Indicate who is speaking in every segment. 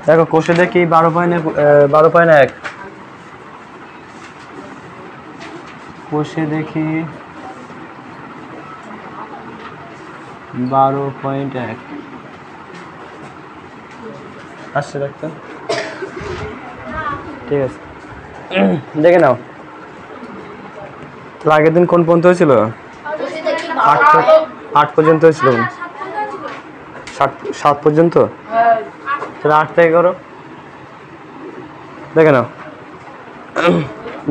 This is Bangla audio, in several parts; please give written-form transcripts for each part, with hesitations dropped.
Speaker 1: দেখো কোষে দেখি 12.1 কোষে দেখি 12.1 আসছে দেখতে ঠিক আছে দেখে নাও আগের দিন কোন পর্যন্ত হয়েছিল 8 পর্যন্ত হয়েছিল 7 পর্যন্ত তাহলে 8 থেকে করো দেখে নাও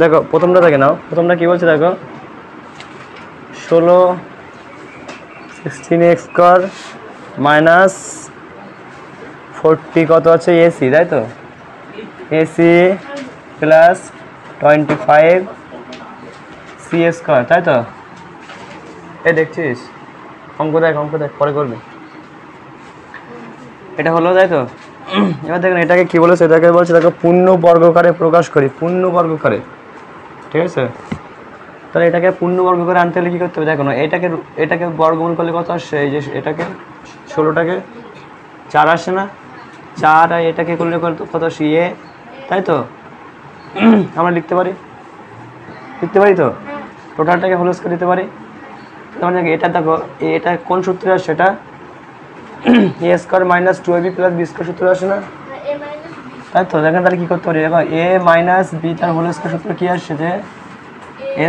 Speaker 1: দেখো প্রথমটা দেখে নাও প্রথমটা কি বলছে দেখো 16 16x² মাইনাস 40 কত আছে এসি তাই তো এসি প্লাস 25 c² তাই তো এই দেখছিস অঙ্ক দেখ পরে করবে এটা হলো তাই তো এবার দেখেন এটাকে কি বলেছে এটাকে বলছে দেখো পূর্ণ বর্গকারে প্রকাশ করি পূর্ণ বর্গকারে ঠিক আছে তাহলে এটাকে পূর্ণ বর্গকারে আনতে হলে কী করতে হবে দেখো না এটাকে বর্গমূল করলে কত আসছে এই যে এটাকে 16টাকে 4 আসে না 4 আর এটাকে করলে কত আসে এ তাই তো আমরা লিখতে পারি তো টোটালটাকে হোল স্কয়ার দিতে পারি তখন এটা দেখো এটা কোন সূত্রে আসে সেটা a² minus 2ab plus b² সূত্র আসে না তাই তো দেখেন তাহলে কী করতে পারি দেখো a মাইনাস b তার হোল স্কয়ার সূত্র কী আসছে যে a²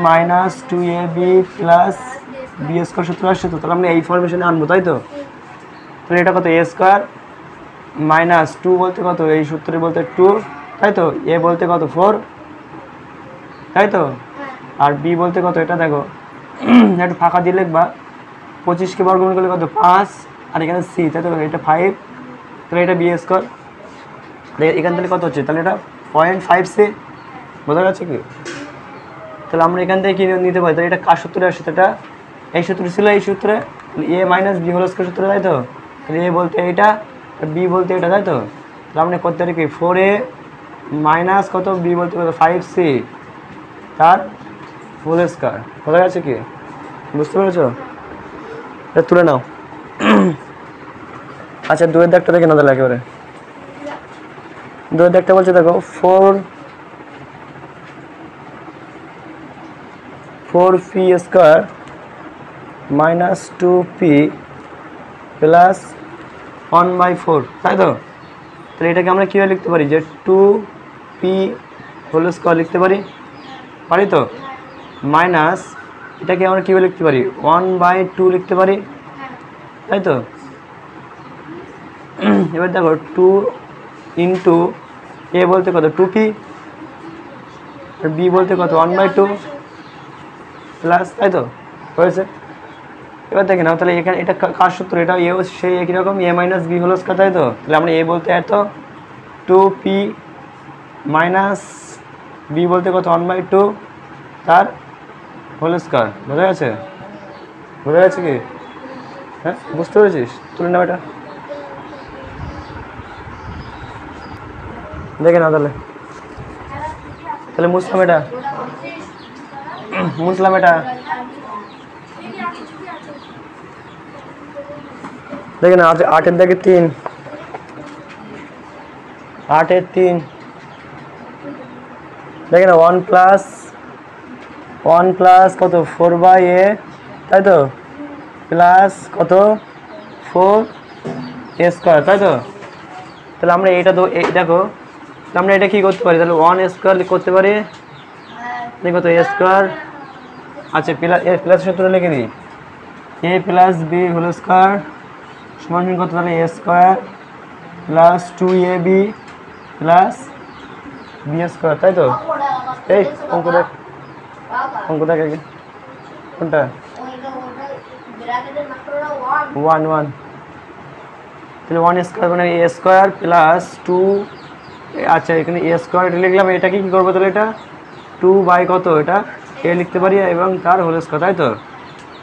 Speaker 1: minus 2ab plus b² সূত্র আসছে তো তাহলে আমরা এই ফরমেশনে আনবো তাই তো তাহলে এটা কত a² মাইনাস 2 বলতে কত এই সূত্রে বলতে 2 তাই তো a বলতে কত 4 তাই তো আর b বলতে কত এটা দেখো একটু ফাঁকা দিয়ে লিখবা 25কে বর্গমূল করলে কত 5 আর এখানে c তাই তো এটা 5 তাহলে এটা b² এখান থেকে কত হচ্ছে তাহলে এটা 0.5c বোঝা যাচ্ছে কি তাহলে আমরা এখান থেকে কি নিতে পারি তাহলে এটা কার সূত্রে আসছে এটা এই সূত্রে ছিল এই সূত্রে a minus b whole square সূত্রে তাই তো তাহলে a বলতে এটা b বলতে এটা তাই তো তাহলে আমরা করতে পারি কি 4a মাইনাস কত b বলতে কত 5c তার হোল স্কয়ার বোঝা যাচ্ছে কি বুঝতে পেরেছো এটা তুলে নাও আচ্ছা দুয়ের দাগটা দেখে না তাহলে একেবারে দুয়ের দাগটা বলছে দেখো 4p² মাইনাস 2p প্লাস 1/4 তাই তো তাহলে এটাকে আমরা কীভাবে লিখতে পারি যে 2p হোল স্কয়ার লিখতে পারি তো মাইনাস এটাকে আমরা কীভাবে লিখতে পারি 1/2 লিখতে পারি তাই তো এবার দেখো 2 ইন্টু a বলতে কত 2p আর b বলতে কত 1/2 প্লাস তাই তো হয়েছে এবার দেখে নাও তাহলে এখানে এটা কার সূত্র এটা এও সেই একই রকম a minus b whole square তাই তো তাহলে আমরা a বলতে এত 2p মাইনাস b বলতে কত 1/2 তার হোল স্কয়ার বোঝা গেছে কি হ্যাঁ বুঝতে পেরেছিস তুলে নাও এটা দেখে নাও তাহলে মুসলাম এটা দেখে না 8-এর দাগে 3 8-এর 3 দেখে না 1 প্লাস কত 4/a তাই তো প্লাস কত 4a² তাই তো তাহলে আমরা এটা তো দেখো আমরা এটা কি করতে পারি তাহলে 1² করতে পারি দেখো তো a² আচ্ছা প্লাস সূত্র লিখে দিই a plus b whole square সমান কত তাহলে a² plus 2ab plus b² তাই তো এই অঙ্ক দেখ আগে কোনটা 1 তাহলে 1² মানে a² প্লাস 2 আচ্ছা এখানে a² এটা লিখলাম এটাকে কি করবো তাহলে এটা 2 কত এটা a লিখতে পারি এবং তার হোল স্কয়ার তাই তো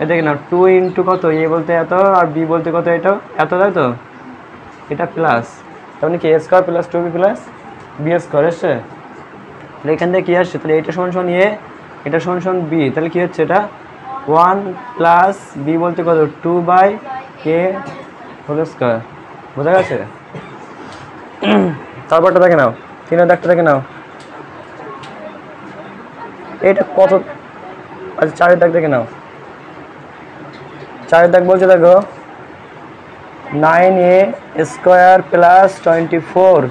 Speaker 1: এই দেখে না 2 ইন্টু কত a বলতে এত আর b বলতে কত এটা এত তাই তো এটা প্লাস তার মানে কি a² plus 2b plus b² এসছে তাহলে এখান থেকে কী আসছে তাহলে এটা সমান a এটা সমান b তাহলে কী হচ্ছে এটা 1 প্লাস b বলতে কত 2/a হোল স্কয়ার বোঝা গেছে তারপরটা দেখে নাও, 3-এর দাগটা দেখে নাও, এটা কত? আচ্ছা 4-এর দাগ দেখে নাও, 4-এর দাগ বলছে দেখো 9a square plus 24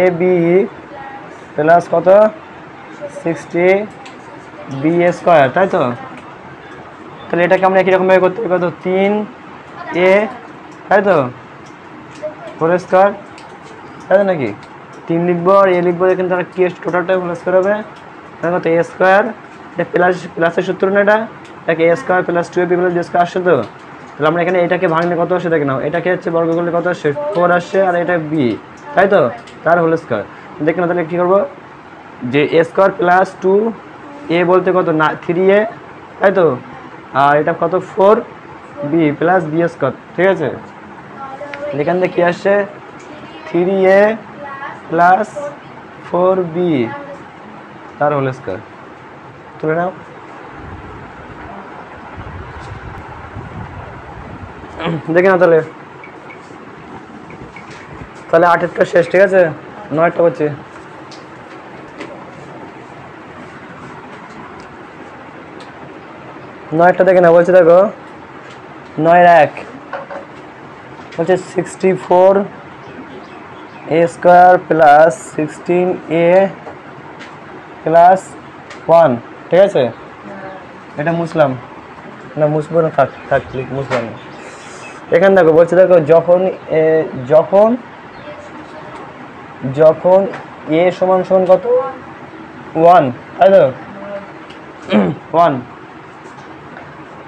Speaker 1: ab plus কত 60 b স্কোয়ার, তাই তো? তাহলে এটাকে আমরা একই রকমভাবে করতে পারি, কত 3a, তাই তো, হোল স্কোয়ার, তাই তো নাকি? 3 লিখবো আর এ লিখবো, এখানে তাহলে কি টোটালটা হোল স্কোয়ার হবে, তাহলে কত a স্কোয়ার, এটা প্লাসের সূত্র না, এটাকে a square plus 2ab plus b square আসছে তো। তাহলে আমরা এখানে এটাকে ভাঙলে কত আসে দেখে নাও, এটাকে হচ্ছে বর্গ করলে কত আসে 4 আসছে, আর এটা b, তাই তো, তার হোল স্কোয়ার। দেখে নাও তাহলে কী করবো, যে a স্কোয়ার প্লাস 2a বলতে কত না 3a, তাই তো, আর এটা কত 4b প্লাস b স্কোয়ার, ঠিক আছে? এখান থেকে কী আসছে 3a প্লাস 4b তার হোল স্কোয়ার, তুলে নাও। দেখে নাও তাহলে, 8-এরটা শেষ, ঠিক আছে? 9-এরটা হচ্ছে, 9-টা দেখে না, বলছে দেখো 9-1 বলছে 64 a square plus 16a plus 1, ঠিক আছে? এটা মুছলাম না, মুছবো না, থাক মুছলাম না। এখানে দেখো বলছে দেখো যখন a সমান কত 1, তাই তো 1,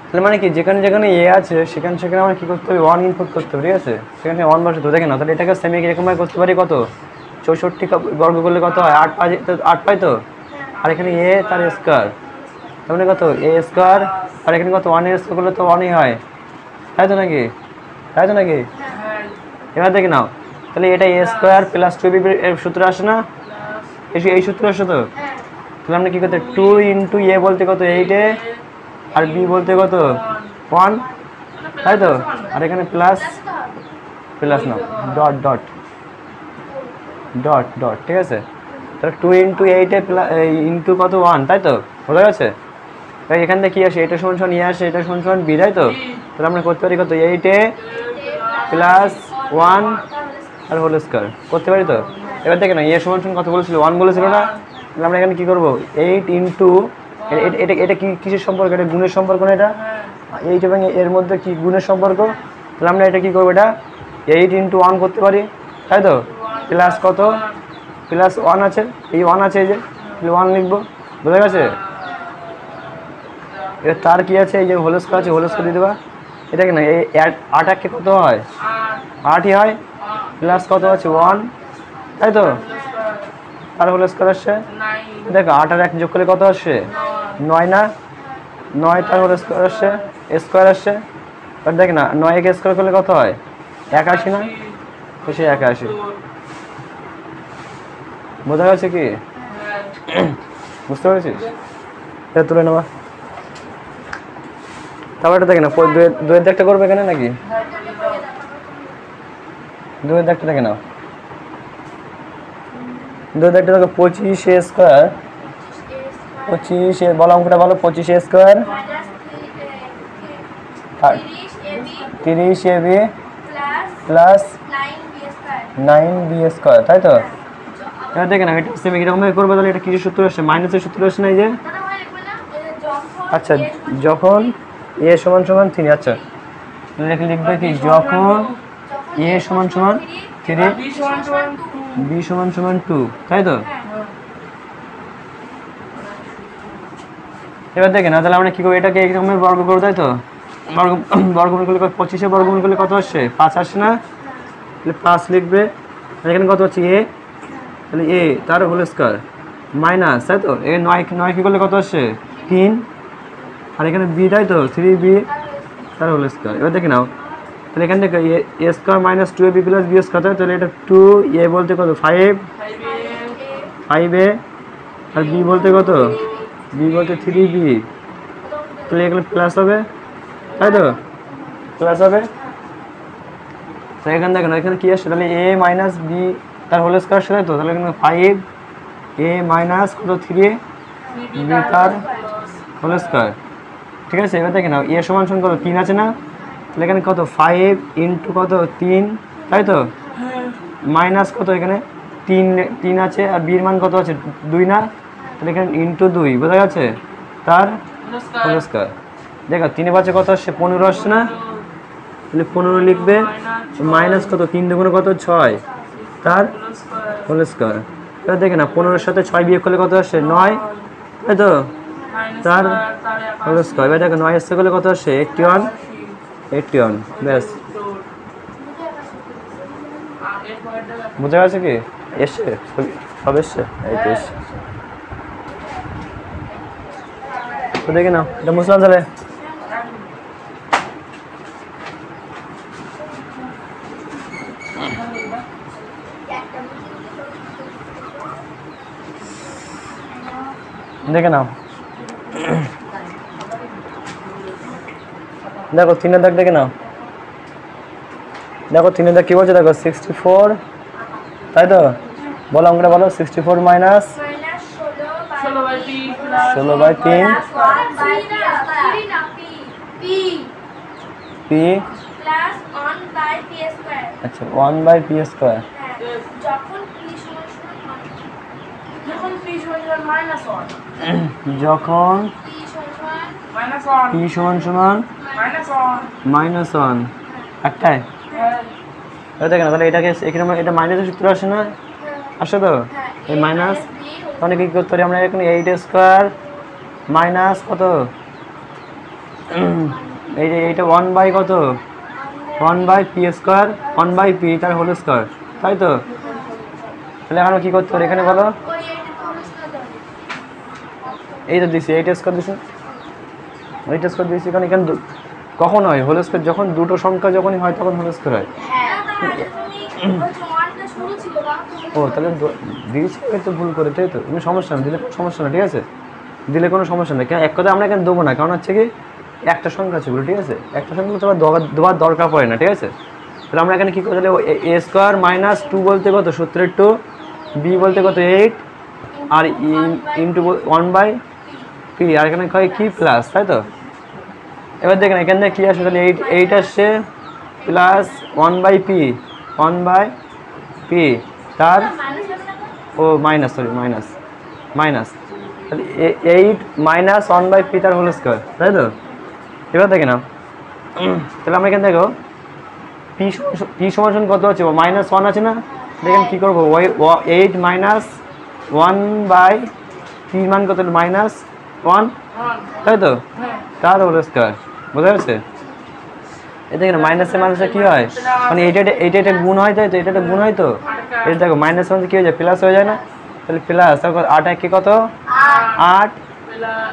Speaker 1: তাহলে মানে কি যেখানে যেখানে এ আছে সেখানে আমরা কী করতে হবে 1 ইনপুট করতে হবে, ঠিক আছে? সেখানে 1 বসাতে হবে, দেখে না? তাহলে এটাকে সেমি এরকমভাবে করতে পারি, কত 64 বর্গ করলে কত হয় 8 পাই তো, আর এখানে এ তার স্কোয়ার, তার মানে কত a স্কোয়ার, আর এখানে কত 1-এর স্কোয়ার করলে তো 1ই হয়, তাই তো নাকি? এবার দেখে নাও তাহলে এটা a স্কোয়ার প্লাস 2b এর সূত্র আসে না, এই সূত্র আসে তো। তাহলে আমরা কী করতে 2 ইন্টু a বলতে কত 8a, আর b বলতে কত 1, তাই তো, আর এখানে প্লাস না ডট, ঠিক আছে? তাহলে 2 ইন্টু 8 ইন্টু কত 1, তাই তো, বোঝা গেছে? তাই এখান থেকে কী আসে, এটা সমান এ আসে, এটা সমান b, তাই তো? তাহলে আমরা করতে পারি কত 8a প্লাস 1 আর হোল স্কোয়ার করতে পারি তো। এবার দেখে না এ সমান কত বলেছিল 1 বলেছিল না, তাহলে আমরা এখানে কী করবো 8 ইন্টু এটা কিসের সম্পর্ক, এটা গুণের সম্পর্ক না, এটা 8 এবং এর মধ্যে কি গুণের সম্পর্ক, তাহলে আমরা এটা কী করবো, এটা 8 ইন্টু 1 করতে পারি, তাই তো, প্লাস কত প্লাস 1 আছে, এই 1 আছে, এই যে 1 লিখবো, বোঝা গেছে? এবার তার কি আছে, এই যে হোল স্কোয়ার আছে, হোল স্কোয়ার দিয়ে দেবা, এটা কি না এই 8 কত হয় 8ই হয়, প্লাস কত আছে 1, তাই তো, আর হোল স্কোয়ার আসছে, দেখো 8 আর 1 যোগ করলে কত আসছে 9 না, 9 তার হোল স্কোয়ার আসছে, স্কোয়ার আসছে, এবার দেখ না 9 স্কোয়ার করলে কত হয় 81 না, তো সে 81, বোঝা গেছে কি? বুঝতে পেরেছিস? এটা তুলে নেওয়া, তারপর এটা দেখে না 2-এর দাগটা করবে এখানে নাকি, 2-এর দাগটা দেখে নাও, 2-এর দাগটা দেখো 25a স্কোয়ার, 25 বলো অঙ্কটা বলো, 25a square 30ab plus 9b square, তাই তো? এবার দেখে না এটা সেম এরকমভাবে করবে, তাহলে এটা কিছু সূত্র আসছে, মাইনাসের সূত্র আসছে না, এই যে আচ্ছা যখন a সমান 3, আচ্ছা লিখবে কি যখন a সমান 3 b সমান 2, তাই তো? এবার দেখে না তাহলে আমরা কী করবো, এটাকে এইরকমের বর্গ করবো, তাই তো, বর্গমূল করলে 25-এ বর্গমূল করলে কত আসছে 5 আসছে না, তাহলে 5 লিখবে, আর এখানে কত হচ্ছে a, তাহলে a তার হোল স্কোয়ার মাইনাস, তাই তো, এ 9 কী করলে কত আসছে 3, আর এখানে b, তাই তো 3b তার হোল স্কোয়ার। এবার দেখে নাও তাহলে এখান থেকে a square minus 2ab plus b square, তাহলে এটা 2a বলতে কত 5a, আর b বলতে কত b বলতে 3b, তাহলে এখানে প্লাস হবে, তাই তো, প্লাস হবে, তো এখানে দেখেন এখানে কি আসছে তাহলে এ মাইনাস বি তার হোল স্কোয়ার আসছে তাই তো, তাহলে এখানে 5 এ মাইনাস কত 3 বি তার হোল স্কোয়ার। ঠিক আছে, এবার দেখে নাও এ সমান সমান কত 3 আছে না, তাহলে এখানে কত 5 ইন্টু কত 3 তাই তো, মাইনাস কত এখানে 3 আছে আর বির মান কত আছে 2 না, তাহলে এখানে ইন্টু 2 বোঝা গেছে তার হোল স্কোয়ার। দেখো 3 পাঁচে কত আসছে 15 আসছে না, তাহলে 15 লিখবে মাইনাস কত 3 দুগুণে কত 6 তার হোল স্কোয়ার। এবার দেখে না 15-এর সাথে 6 বিয়োগ করলে কত আসছে 9 তাই তো, তার হোল স্কোয়ার। এবার দেখো 9 আসছে করলে কত আসছে 81 ব্যাস। বুঝা গেছে কি এসছে সব এসছে, এই তো এসছে। তো দেখে নাও এটা মুসলাম তাহলে। দেখে নাও দেখো 3-এর দাগ দেখে নাও, দেখো 3-এর দাগ কি বলছে দেখো 64 তাই তো, বলো অঙ্কটা বলো 64 মাইনাস 16/3 পি আচ্ছা 1/p স্কয়ার। যখন p সমান সমান -1 একটাই দেখেন, তাহলে এটাকে এখানে এটা মাইনাসের সূত্র আসে না, আসে তো এই মাইনাস, তাহলে কি করতে পারি আমরা এখানে 8 স্কয়ার মাইনাস কত এই যে এইটা 1 বাই কত 1/p স্কয়ার 1/p তার হোল স্কয়ার তাই তো। তাহলে এখন কি করতে পারি এখানে বলো, এই তো দিছি 8 স্কয়ার দিছি 8 স্কয়ার দিছি, কারণ এখানে কখন হয় হোল স্কয়ার যখন দুটো সংখ্যা যখনই হয় তখন হোল স্কয়ার হয়। ও তাহলে দিয়েছি তো ভুল করে তাই তো, কোনো সমস্যা না, দিলে কোনো সমস্যা না, ঠিক আছে দিলে কোনো সমস্যা নেই, এক কথা আমরা এখানে দেবো না, কারণ হচ্ছে কি একটা সংখ্যা আছে ঠিক আছে, একটা সংখ্যা তো দেওয়ার দরকার পড়ে না, ঠিক আছে। তাহলে আমরা এখানে কী করতে তাহলে a স্কোয়ার মাইনাস 2 বলতে কত 70/2, b বলতে কত 8 আর ইন্টু 1/p আর এখানে হয় কি প্লাস তাই তো। এবার দেখেন এখান থেকে কী আসবে তাহলে 8 আসছে প্লাস 1/p তার ও মাইনাস সরি মাইনাস তাহলে 8 মাইনাস 1/p তার হোল স্কোয়ার তাই তো। এবার দেখে নাও তাহলে আমরা এখানে দেখো p সমান কত আছে -1 আছে না, দেখেন কী করবো 8 মাইনাস 1/p মান কত -1 তাই তো তার হোল স্কোয়ার, বোঝা যাচ্ছে। এই দেখেন মাইনাসে কী হয় মানে এটা গুণ হয় তাই তো, এটা গুণ হয় তো, এটা দেখো মাইনাস মানে কী হয়ে যায় প্লাস হয়ে যায় না, তাহলে প্লাস তারপর 8 একে কত 8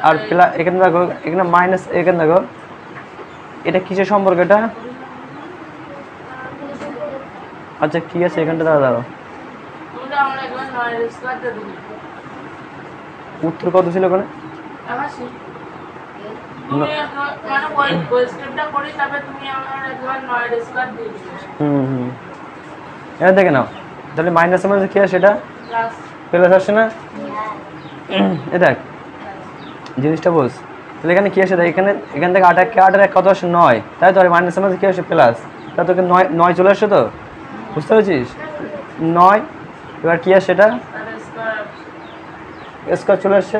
Speaker 1: আর প্লাস এখানে দেখো এখানে মাইনাস এখানে দেখো এটা কিসের সম্পর্ক এটা, আচ্ছা কি আছে এখানটা দাঁড়াও উত্তর কত ছিল ওখানে এটা দেখে নাও তাহলে মাইনাসের মধ্যে কি আসে এটা প্লাস আসে না, এ দেখ জিনিসটা বোঝ। তাহলে এখানে কি আসে দেখ এখান থেকে 8 আর 1 কত আসে 9 তাই তো, আর মাইনাসের মধ্যে কি আসে প্লাস, তা তোকে 9 চলে আসছে তো, বুঝতে পেরেছিস 9। এবার কি আসে এটা স্কোয়ার চলে আসছে,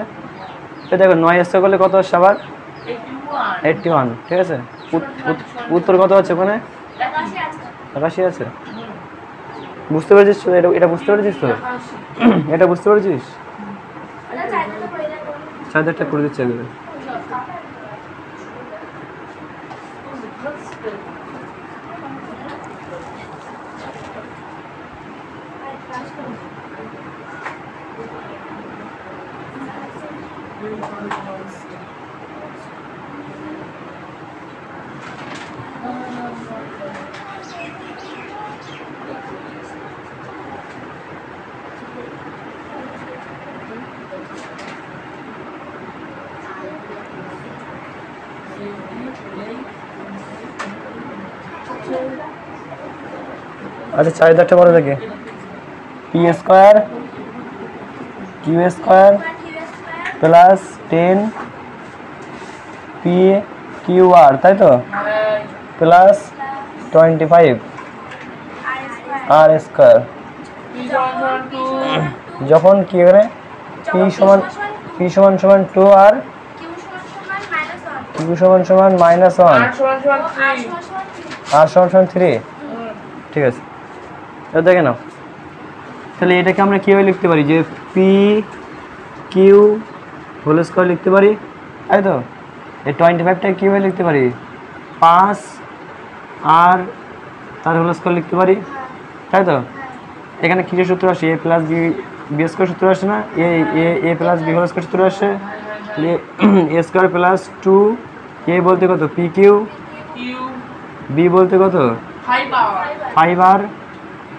Speaker 1: এই দেখো 9 স্কোয়ার করলে কত আসছে আবার 81, ঠিক আছে। উত্তর কত আছে ওখানে 81 আছে, বুঝতে পেরেছিস তো, এটা বুঝতে পেরেছিস তো, এটা বুঝতে পেরেছিস 4টা করে দিচ্ছে এগুলো। আচ্ছা 4 দাগটা বড় দেখে P square Q square plus 10 P Q আর, তাই তো, প্লাস 25 আর স্কয়ার। যখন কি করে পি সমান সমান 2 আর কিউ সমান সমান -1 আর সমান সমান 3, ঠিক আছে। এটা দেখে নাও, তাহলে এটাকে আমরা কীভাবে লিখতে পারি যে পি কিউ হোল স্কয়ার লিখতে পারি, তাই তো। এই 25টাকে কীভাবে লিখতে পারি 5 আর তার হোল স্কয়ার লিখতে পারি, তাই তো। এখানে কিসের সূত্র আসে এ প্লাস বি স্কয়ার সূত্র আসে না, এ প্লাস বি হোল স্কয়ার সূত্র আসে, এ স্কয়ার প্লাস 2 এ বলতে কত পি কিউ, বি বলতে কত 5 আর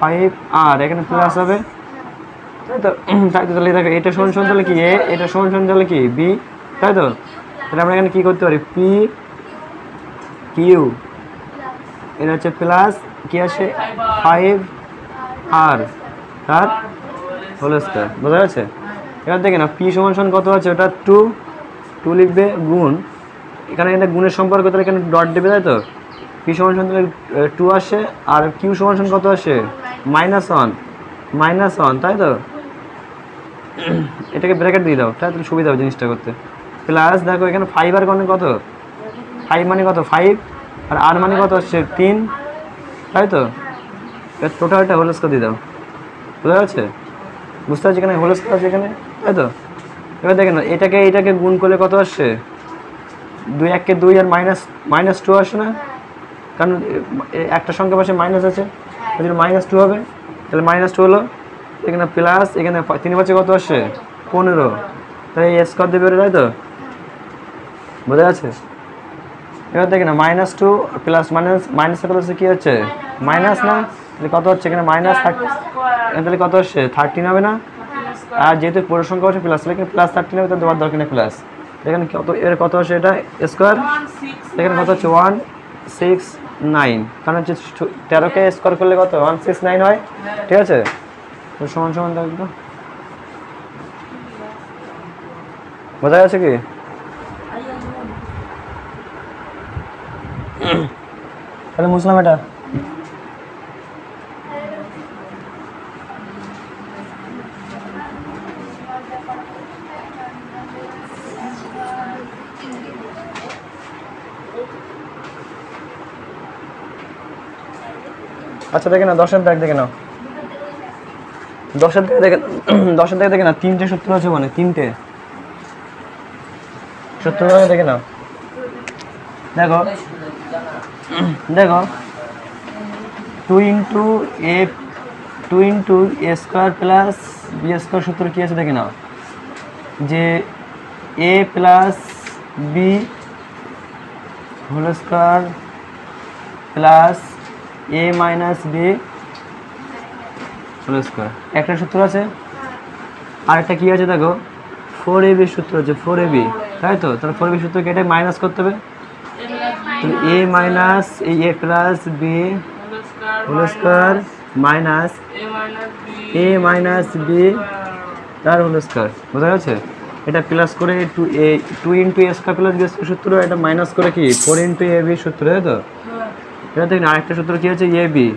Speaker 1: 5 আর এখানে প্লাস হবে, তাই তো। তাই তো, তাহলে দেখো এটা সমান সমান তাহলে কি এ, এটা সমান সমান তাহলে কি বি, তাই তো। তাহলে আমরা এখানে কি করতে পারি পি কিউ এটা হচ্ছে প্লাস কি আসে 5 আর তার হোল স্কয়ার, বোঝা যাচ্ছে। এবার দেখে না পি সমান সমান কত আছে ওটা 2 লিখবে গুণ, এখানে গুণের সম্পর্ক, তাহলে এখানে ডট দেবে, তাই তো। পি সমান সমান তাহলে 2 আসে আর কিউ সমান সমান কত আসে -1, তাই তো। এটাকে ব্র্যাকেট দিয়ে দাও, তাহলে সুবিধা হবে জিনিসটা করতে। প্লাস দেখো এখানে 5 আর মানে কত 5 মানে কত 5 আর মানে কত আসছে 3, তাই তো। টোটালটা হোল স্কয়ার দিয়ে দাও, বোঝা যাচ্ছে, বুঝতে পারছি এখানে হোল স্কয়ার আছে এখানে, তাই তো। এবার দেখেন এটাকে গুণ করলে কত আসছে 2 1 2 আর -2 আসে না, কারণ একটা সংখ্যা পাশে মাইনাস আছে, তাই জন্য -2 হবে, তাহলে -2 হলো, এখানে প্লাস, এখানে 3 পাশে কত আসছে 15, তাই এই স্কয়ার দেবে, তাই তো, বোঝা যাচ্ছে। এবার দেখেন না -2 প্লাস মাইনাস কত হচ্ছে কি হচ্ছে মাইনাস না, তাহলে কত হচ্ছে এখানে -30, তাহলে কত আসছে 13 হবে না, আর যেহেতু পুরো সংখ্যা হচ্ছে প্লাস, এখানে প্লাস 13 হবে, তো দেওয়ার দরকার নেই প্লাস। এখানে কত এর কত আসে এটা স্কয়ার, এখানে কত হচ্ছে 169, কারণ হচ্ছে 13কে স্কয়ার করলে কত 169 হয়, ঠিক আছে। তো সমান সমান দেখো, বোঝা যাচ্ছে কি। তাহলে বুঝলাম এটা। আচ্ছা দেখে না 10 এর দাগ দেখে নাও, 10 এর দাগে দেখে 10 এর দাগে দেখে না 3টে সূত্র আছে, মানে 3টে সূত্র দেখে নাও। দেখো 2 into A square plus B square সূত্র কি আছে দেখে নাও, যে A plus B whole square plus A minus B whole square, একটা সূত্র আছে। আর একটা কি আছে দেখো 4ab সূত্র আছে, 4ab, তাই তো। তাহলে 4ab সূত্রকে এটা মাইনাস করতে হবে, তাহলে A minus A plus B whole square minus A minus B তার হোল স্কয়ার, বোঝা যাচ্ছে। এটা প্লাস করে 2 into A square plus B square সূত্র, এটা মাইনাস করে কি 4 ইন্টু এ বি সূত্র, তাই তো। এবার দেখেন আরেকটা সূত্র কি আছে এ বি,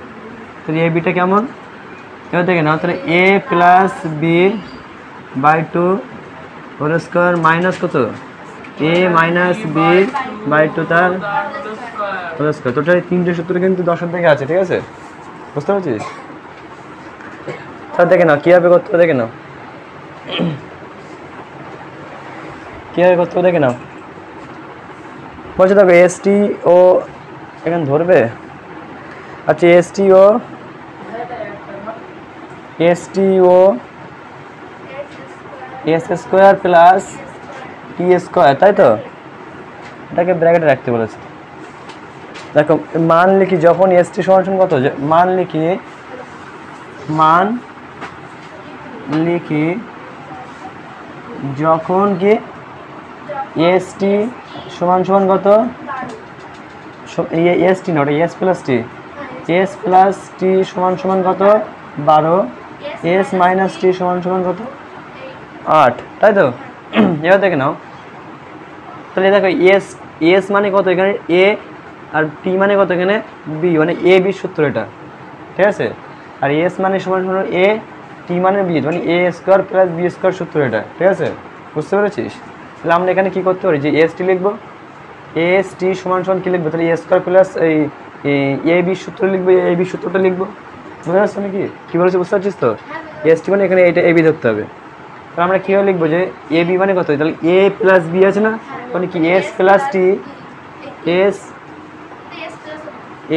Speaker 1: তাহলে এ বিটা কেমন, এবার দেখেন না, তাহলে A plus B by 2 whole square minus কত এ মাইনাস বি বাই 2 তার হোল স্কয়ার। টোটাল 3টে সূত্র কিন্তু 10 এর দিকে আছে, ঠিক আছে, বুঝতে পারছিস। তাহলে দেখে নাও কীভাবে করতে হবে, দেখে নাও কীভাবে করতে হবে, দেখে নাও। বলছে দেখো এসটি ও এখানে ধরবে, আচ্ছা এসটি ও এস স্কোয়ার প্লাস টি স্কোয়ার, তাই তো। এটাকে ব্র্যাকেটে রাখতে বলেছে। দেখো মান লিখি যখন এসটি সমান কত, মান লিখি যখন কি এসটি সমান কত, এসটি না ওটা S plus T, S plus টি সমান সমান কত 12, এস মাইনাস টি সমান সমান কত 8, তাই তো? এবার দেখে নাও, তাহলে দেখো এস এস মানে কত এখানে এ, আর টি মানে কত এখানে বি, মানে এ বি সূত্র এটা, ঠিক আছে? আর এস মানে সমান সমান এ, টি মানে বি, মানে এ স্কোয়ার প্লাস বি স্কোয়ার সূত্র এটা, ঠিক আছে? বুঝতে পেরেছিস? তাহলে আমরা এখানে কী করতে পারি, যে এস টি লিখবো, এস টি সমান সমান কী লিখবো, তাহলে এ স্কোয়ার প্লাস এই এ বি সূত্র লিখবো, এ বি সূত্রটা লিখবো। বুঝতে পারছো নাকি কী বলেছি, বুঝতে পারছিস তো? এস টি মানে এখানে এটা এ বি ধরতে হবে। তাহলে আমরা কীভাবে লিখবো, যে এ বি মানে কত, তাহলে এ প্লাস বি আছে না, মানে কি S plus T, S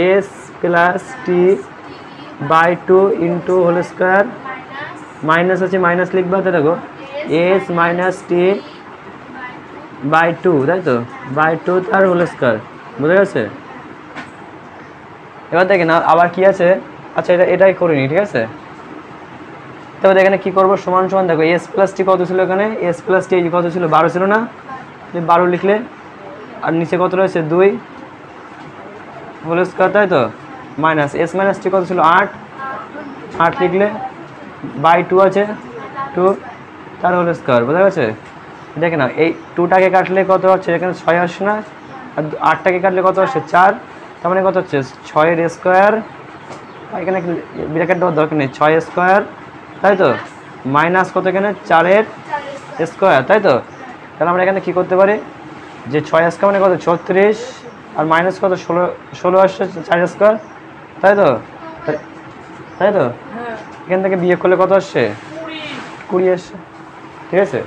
Speaker 1: S plus T by 2 into whole square, minus আছে মাইনাস লিখবা, তো দেখো এস মাইনাস টি বাই 2, তাই তো, বাই 2 তার হোল স্কোয়ার। বুঝে গেছে? এবার দেখে না আবার কি আছে, আচ্ছা এটাই করিনি, ঠিক আছে? তবে এখানে কী করবো, সমান সমান দেখো এস প্লাস টি কত ছিল এখানে, এস প্লাস টি কত ছিল 12 ছিল না, 12 লিখলে, আর নিচে কত রয়েছে 2 হোল স্কোয়ার, তাই তো, মাইনাস এস মাইনাস টি কত ছিল 8 লিখলে, বাই 2 আছে 2 তার হোল স্কোয়ার। বোঝা গেছে? দেখে না এই 2টাকে কাটলে কত হচ্ছে, এখানে 6 আসছে না, আর 8টাকে কাটলে কত আসছে 4, তার মানে কত হচ্ছে 6 এর স্কোয়ার, এখানে ব্র্যাকেট দেওয়ার দরকার নেই, 6 স্কোয়ার, তাই তো, মাইনাস কত এখানে 4 এর স্কোয়ার, তাই তো? তাহলে আমরা এখানে কী করতে পারি, যে 6 স্কোয়ার মানে কত 36, আর মাইনাস কত 16 আসছে 4 স্কোয়ার, তাই তো, তাই তো? এখান থেকে বিয়োগ করলে কত আসছে 20 আসছে, ঠিক আছে?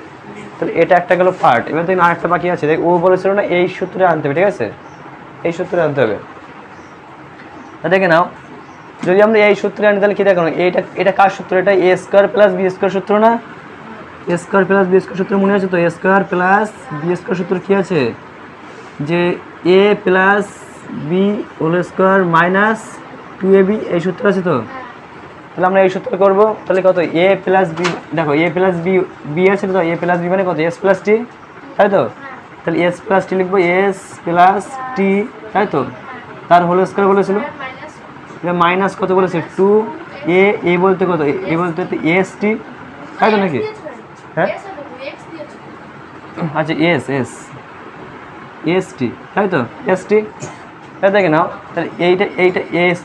Speaker 1: তাহলে এটা একটা গেল পার্ট। এবার দেখুন আরেকটা বাকি আছে, দেখ ও বলেছিল না এই সূত্রে আনতে হবে, ঠিক আছে? এই সূত্রে আনতে হবে। দেখে নাও, যদি আমরা এই সূত্রে আনি তাহলে কী দেখো, এটা কার সূত্র, এটা A square plus B square সূত্র না, A square plus B square সূত্র মনে আছে তো? A square plus B square সূত্র কী আছে, যে A plus B whole square minus 2ab, এই সূত্র আছে তো? তাহলে আমরা এই সূত্র করবো, তাহলে কত এ প্লাস বি, দেখো এ প্লাস বি আছে তো, এ প্লাস বি মানে কত এস প্লাস টি, তাই তো? তাহলে এস প্লাস টি লিখবো, এস প্লাস টি, তাই তো, তার হোল স্কোয়ার বলেছিল, মাইনাস কত বলেছে 2 এ বলতে কত, এ বলতে এস টি, তাই তো নাকি? হ্যাঁ আচ্ছা এস এস এস টি, তাই তো, এস টি, তাই দেখে নাও। তাহলে এইটা এস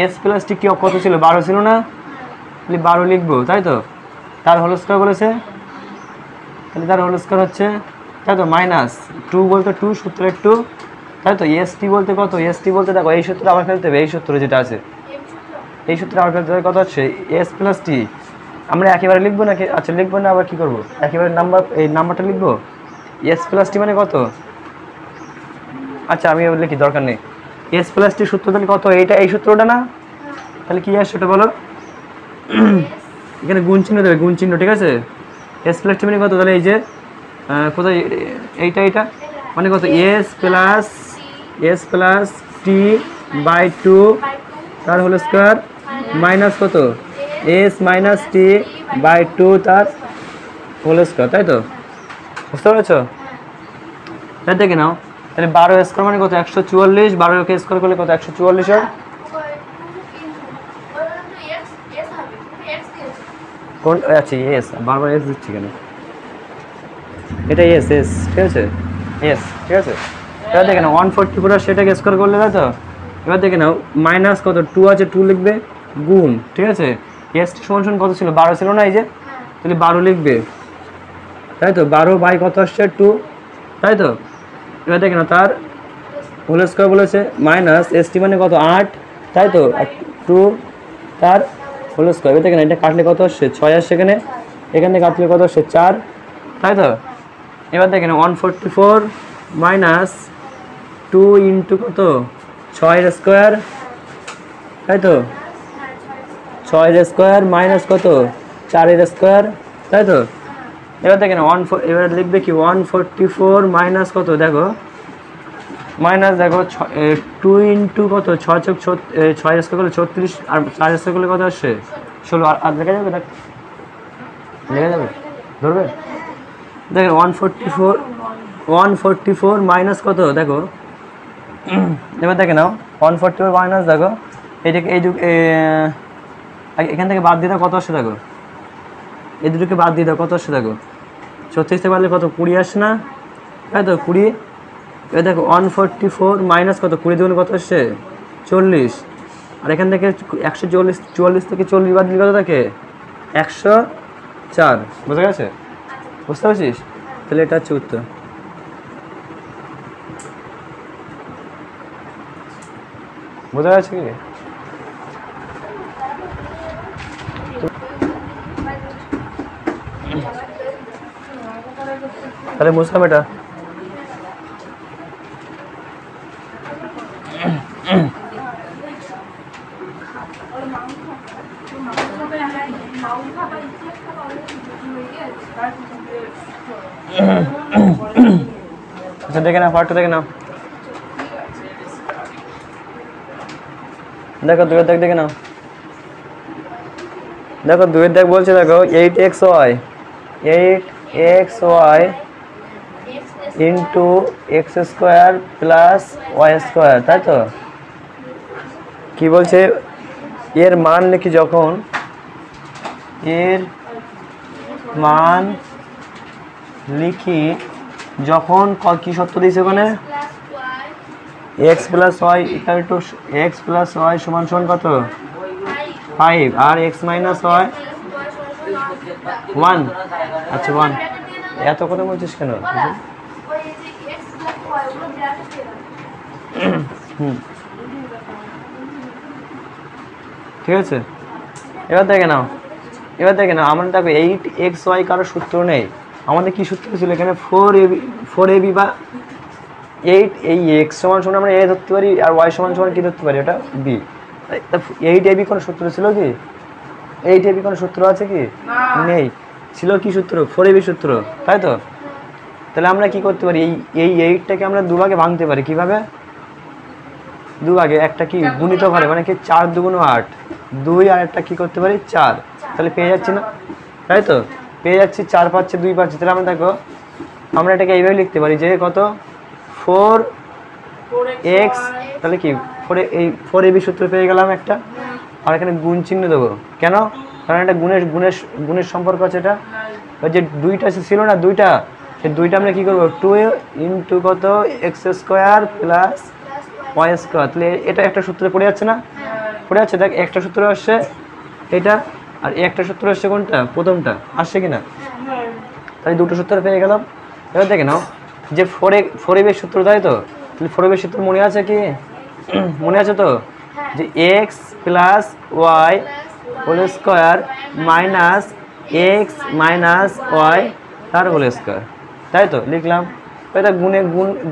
Speaker 1: এস প্লাস টি কি কত ছিল 12 ছিল না, তাহলে 12 লিখবো, তাই তো, তার হোল স্কোয়ার বলেছে, তাহলে তার হোল স্কোয়ার হচ্ছে, তাই তো, মাইনাস 2 বলতে 2 সূত্রের 2, তাই তো, এস টি বলতে কত, এস টি বলতে দেখো এই সূত্রে আবার ফেলতে হবে, এই সূত্র যেটা আছে এই সূত্রে আবার ফেলতে হবে, কত হচ্ছে এস প্লাস টি, আমরা একেবারে লিখবো নাকি, আচ্ছা লিখবো না, আবার কী করবো, একেবারে এই নাম্বারটা লিখবো, এস প্লাস টি মানে কত, আচ্ছা আমি লিখি দরকার নেই, এস প্লাস টি সূত্র তাহলে কত, এইটা এই সূত্রটা না, তাহলে কী আসছে সেটা বলো, এখানে গুণ চিহ্ন দেবে, গুণ চিহ্ন, ঠিক আছে? এস প্লাস টি মানে কত, তাহলে এই যে কোথায় এইটা মানে কত এস প্লাস টি বাই 2 তার হোল স্কোয়ার, মাইনাস কত এস মাইনাস টি বাই 2 তার হোল স্কোয়ার, তাই তো? বুঝতে পেরেছো? তাই দেখে নাও, তাহলে 12 স্কোয়ার মানে কত 144, 12কে স্কোয়ার করলে কত 144 হয়, কোন আচ্ছা এস, বারবার এস দিচ্ছি কেন, এটা এস এস, ঠিক আছে, এস, ঠিক আছে? এবার দেখে নাও 144 আর সেটাকে স্কোয়ার করলে, তাই তো? এবার দেখে নাও মাইনাস কত 2 আছে 2 লিখবে, গুণ, ঠিক আছে? এস সমান সমান কত ছিল 12 ছিল না, এই যে, তাহলে 12 লিখবে, তাই তো, 12 বাই কত আসছে 2, তাই তো? এবার দেখে নাও তার হোল স্কোয়ার বলেছে, মাইনাস এস টি মানে কত 8, তাই তো, আর 2 তার হোল স্কোয়ার। এবার দেখেন এটা কাটলে কত আসছে 6 আসছে, এখানে কাটলে কত আসছে 4, তাই তো? এবার দেখেন 144 মাইনাস 2 ইন্টু কত 6 এর স্কোয়ার, তাই তো, 6 এর স্কোয়ার মাইনাস কত 4 এর স্কোয়ার, তাই তো? এবার দেখেন এবার লিখবে কি 144 মাইনাস কত, দেখো মাইনাস দেখো 2 ইন্টু কত 6 চোখ 6 স্কোয়ার করলে 36, আর 4 স্কোয়ার করলে কত আসছে 16, আর দেখা যাবে, দেখ লেগে যাবে, ধরবে? দেখেন 144 মাইনাস কত, দেখো এবার দেখে নাও 144 মাইনাস দেখো এইটাকে এখান থেকে বাদ দিয়ে দাও, কত আসছে দেখো, এই দুটোকে বাদ দিয়ে দাও, কত আসছে দেখো, 36 থেকে বাদলে কত, 20 আসছে না, তাই তো 20। এবার দেখো 144 মাইনাস কত, 20 দুগুণে কত আসছে 40, আর এখান থেকে 144 থেকে 40 বাদ দিলে কত থাকে 104। বুঝা গেছে? বুঝতে পারছিস? তাহলে এটা হচ্ছে উত্তর। বোঝা যাচ্ছে কি? তাহলে বুঝলাম এটা। আচ্ছা দেখে না, পার্টটা দেখে নাও। দেখো দুয়ের দাগ দেখে নাও। দেখো দুয়ের দাগ বলছে, দেখো 8xy into X square plus Y square, তাই তো? কি বলছে, এর মান লিখি যখন, এর মান লিখি যখন কি সত্য দিয়েছে ওখানে, X plus Y equal to X plus Y সমান সমান কত 5, আর এক্স মাইনাস ওয়াই 1। আচ্ছা 1, এত কথা বলছিস কেন? ঠিক আছে, এবার দেখে নাও, আমরা দেখো 8xy কারো সূত্র নেই, আমাদের কি সূত্র ছিল এখানে, 4ab বা 8, এই এক্স সমান সমান আমরা এ ধরতে পারি, আর ওয়াই সমান সমান কি ধরতে পারি, ওটা বি। 8ab কোনো সূত্র ছিল কি? 8ab কোনো সূত্র আছে কি? নেই। ছিল কি সূত্র? 4ab সূত্র, তাই তো? তাহলে আমরা কি করতে পারি, এই 8টাকে আমরা দুভাগে ভাঙতে পারি। কিভাবে দুভাগে? একটা কি গুণিত ঘরে, মানে কি 4 দুগুণ 8, 2, আর একটা কি করতে পারি 4, তাহলে পেয়ে যাচ্ছি না, তাই তো? পেয়ে যাচ্ছি 4 পাচ্ছে 2 পাচ্ছে, তাহলে আমরা দেখো আমরা এটাকে এইভাবে লিখতে পারি যে কত 4x, তাহলে কি 4ab সূত্র পেয়ে গেলাম একটা, আর এখানে গুণ চিহ্ন দেবো কেন, কারণ এটা গুণের সম্পর্ক আছে, এটা যে 2টা ছিল না, 2টা, সেই 2টা আমরা কি করবো 2 ইন্টু কত X square plus Y square, তাহলে এটা একটা সূত্রে পড়ে যাচ্ছে না, পড়ে যাচ্ছে। দেখ একটা সূত্র আসছে এটা, আর একটা সূত্র আসছে কোনটা, প্রথমটা আসছে কিনা, তাহলে দুটো সূত্র পেয়ে গেলাম। এবার দেখে নাও যে 4ab সূত্র, তাই তো? তাহলে 4ab সূত্র মনে আছে কি? মনে আছে তো, যে X plus Y whole square minus X minus Y তার হোল স্কোয়ার, তাই তো? লিখলাম। এটা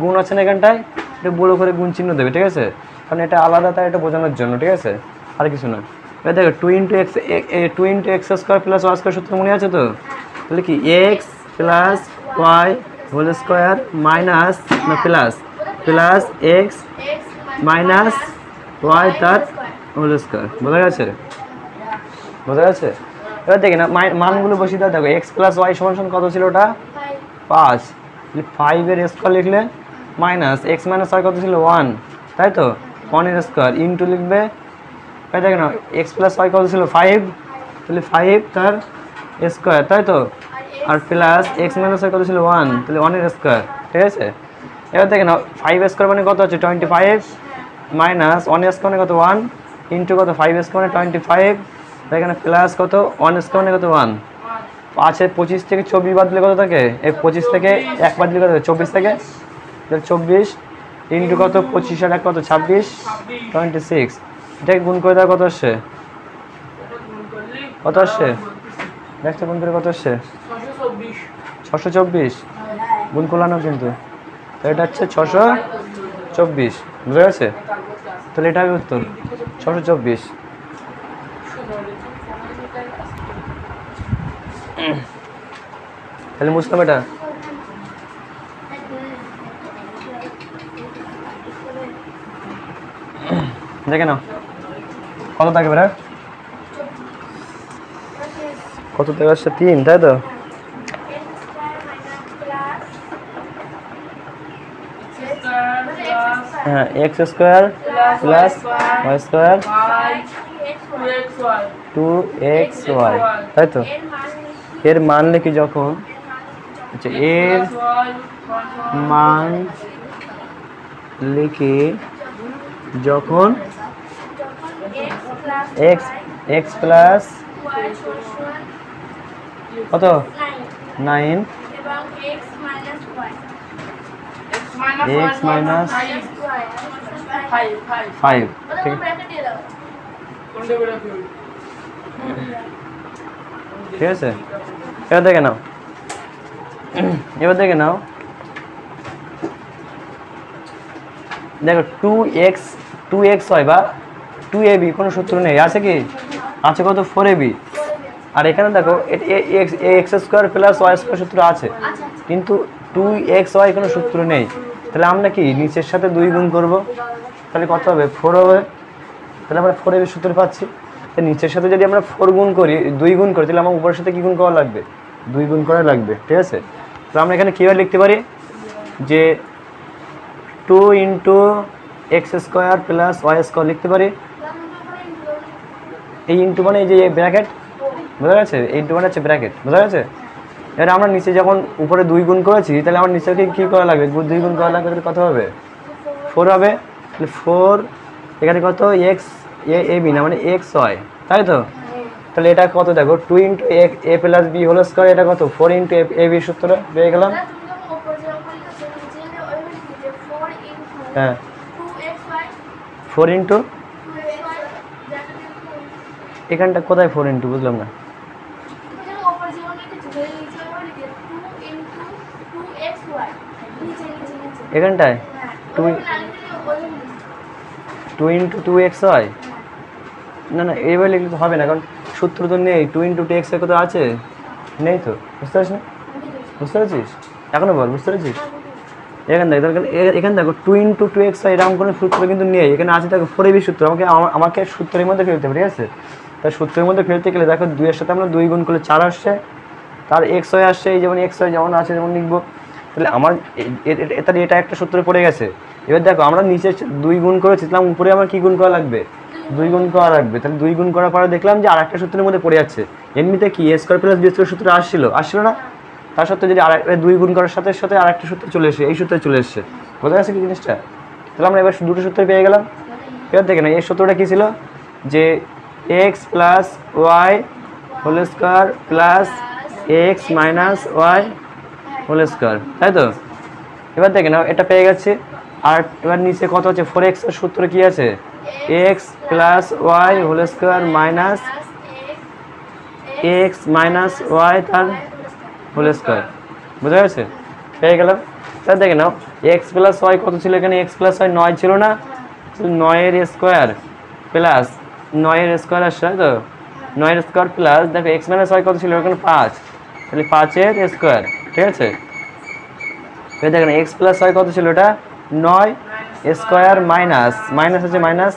Speaker 1: গুণ আছে না এখানটায়, এটা বড়ো করে গুণ চিহ্ন দেবে, ঠিক আছে? কারণ এটা আলাদা, তাই এটা বোঝানোর জন্য, ঠিক আছে? আর কিছু না। এবার দেখো 2 into X square plus Y square সূত্র মনে আছে তো? তাহলে কি X plus Y whole square minus না প্লাস এক্স মাইনাস ওয়াই তার হোল স্কোয়ার। বোঝা গেছে? এবার দেখি না মানগুলো বসিয়ে দাও। দেখো এক্স প্লাস ওয়াই সমান সমান কত ছিল, ওটা 5, 5 এর স্কোয়ার লিখলে মাইনাস এক্স মাইনাস ওয়াই কত ছিল 1, তাই তো? 1 এর স্কোয়ার ইন্টু লিখবে, তাই দেখে না এক্স প্লাস ওয়াই কত ছিল 5, তাহলে 5 তার স্কোয়ার, তাই তো? আর প্লাস এক্স মাইনাস ওয়াই কত ছিল 1, তাহলে 1 এর স্কোয়ার, ঠিক আছে? এবার দেখে না 5 স্কোয়ার মানে কত হচ্ছে 25, মাইনাস 1 স্কোয়ার মানে কত 1, ইন্টু কত 5 স্কোয়ার মানে 25, এখানে প্লাস কত 1 স্কোয়ার মানে কত 1, 5 25 থেকে 24 বাদ দিলে কত থাকে, এই 25 থেকে 1 বাদ দিলে কত থাকে 24 থেকে, 24 ইন্টু কত 25 আর 1 কত 26, 26, এটাকে গুণ করে দেওয়া কত আসছে, দেখছো গুণ করে কত আসছে 624, গুণ করলাম না কিন্তু, তো এটা হচ্ছে 624। বুঝা গেছে? তাহলে এটা হবে উত্তর 624। তাহলে বুঝলাম এটা। দেখে নাও কত থাকে বেড়া, কত থেকে আসছে 3, তাই তো? হ্যাঁ X square plus Y square 2xy, তাই তো? এর মান লিখি যখন, আচ্ছা এর মান লিখি যখন x প্লাস কত 9 x মাইনাস 5, ঠিক আছে? এবার দেখে নাও, দেখো 2xy বা 2ab কোনো সূত্র নেই, আছে কি? আছে কত 4ab। আর এখানে দেখো x square plus Y square সূত্র আছে, কিন্তু 2xy কোনো সূত্র নেই। তাহলে আমরা কি নিচের সাথে 2 গুণ করব, তাহলে কত হবে 4 হবে। তাহলে আমরা 4ab সূত্র পাচ্ছি। নিচের সাথে যদি আমরা 4 গুণ করি, 2 গুণ করি, তাহলে আমার উপরের সাথে কি গুণ করা লাগবে? 2 গুণ করা লাগবে, ঠিক আছে? তো আমরা এখানে কীভাবে লিখতে পারি যে 2 into x square plus Y square লিখতে পারি। এই ইন্টু মানে এই যে ব্র্যাকেট, বোঝা গেছে? এই ইন্টু মানে হচ্ছে ব্র্যাকেট, বোঝা গেছে? এবার আমরা নিচে যখন উপরে 2 গুণ করেছি, তাহলে আমার নিচে কী করা লাগবে? 2 গুণ করা লাগবে, তাহলে কত হবে? 4 হবে। তাহলে 4 এখানে কত x ab না মানে xy, তাই তো? তাহলে এটা কত দেখো 2 into a plus b whole square, এটা কত 4 ইন্টু ab সূত্র পেয়ে গেলাম। হ্যাঁ 4 ইন্টু, এখানটা কোথায় 4 ইন্টু বুঝলাম না। এখানটায় 2 ইন্টু 2xy, না না এইভাবে লিখলে তো হবে না, কারণ সূত্র তো নেই। 2 ইন্টু 2xy কত আছে? নেই তো, বুঝতে পারছিস না? বুঝতে পারছিস এখনো? বল, বুঝতে পারছিস? এখানে দেখো 2 ইন্টু 2xy এরকম কোনো সূত্র কিন্তু নেই, এখানে আছে দেখো 4ab সূত্র। আমাকে সূত্রের মধ্যে ফেলতে হবে, ঠিক আছে? তাই সূত্রের মধ্যে ফেলতে গেলে দেখো 2 এর সাথে আমরা 2 গুণ করলে 4 আসছে, তার xy আসছে, এই যেমন xy যেমন আছে যেমন লিখবো। তাহলে আমার তাহলে এটা একটা সূত্রে পড়ে গেছে। এবার দেখো আমরা নিচে 2 গুণ করেছি, তাহলে উপরে আমার কি গুণ করা লাগবে? 2 গুণ করা লাগবে। তাহলে 2 গুণ করার পরে দেখলাম যে আরেকটা সূত্রের মধ্যে পড়ে যাচ্ছে। এমনিতে কি a square plus b square সূত্র আসছিল না? তার সাথে যদি 2 গুণ করার সাথে সাথে আরেকটা সূত্র চলে এসে, এই সূত্রে চলে এসছে, বোঝা গেছে কি জিনিসটা? তাহলে আমরা এবার দুটো সূত্র পেয়ে গেলাম। এবার দেখে না এই সূত্রটা কী ছিল, যে x plus Y whole square plus X minus Y whole square, তাই তো? এবার দেখে নাও এটা পেয়ে গেছে। আর এবার নিচে কত আছে? 4x এর সূত্র কি আছে? X plus Y whole square minus X minus Y তার হোল স্কোয়ার, বোঝা গেছে? পেয়ে গেলাম। তাহলে দেখে নাও এক্স প্লাস ওয়াই কত ছিল এখানে? এক্স প্লাস ওয়াই 9 ছিল না? 9 এর স্কোয়ার প্লাস 9 এর স্কোয়ার আসছে, তাই তো? 9 এর স্কোয়ার প্লাস দেখো এক্স মাইনাস ওয়াই কত ছিল এখানে? 5, তাহলে 5 এর স্কোয়ার, ঠিক আছে? এবার দেখেন এক্স প্লাস ওয়াই কত ছিল? এটা 9 স্কোয়ার মাইনাস আছে মাইনাস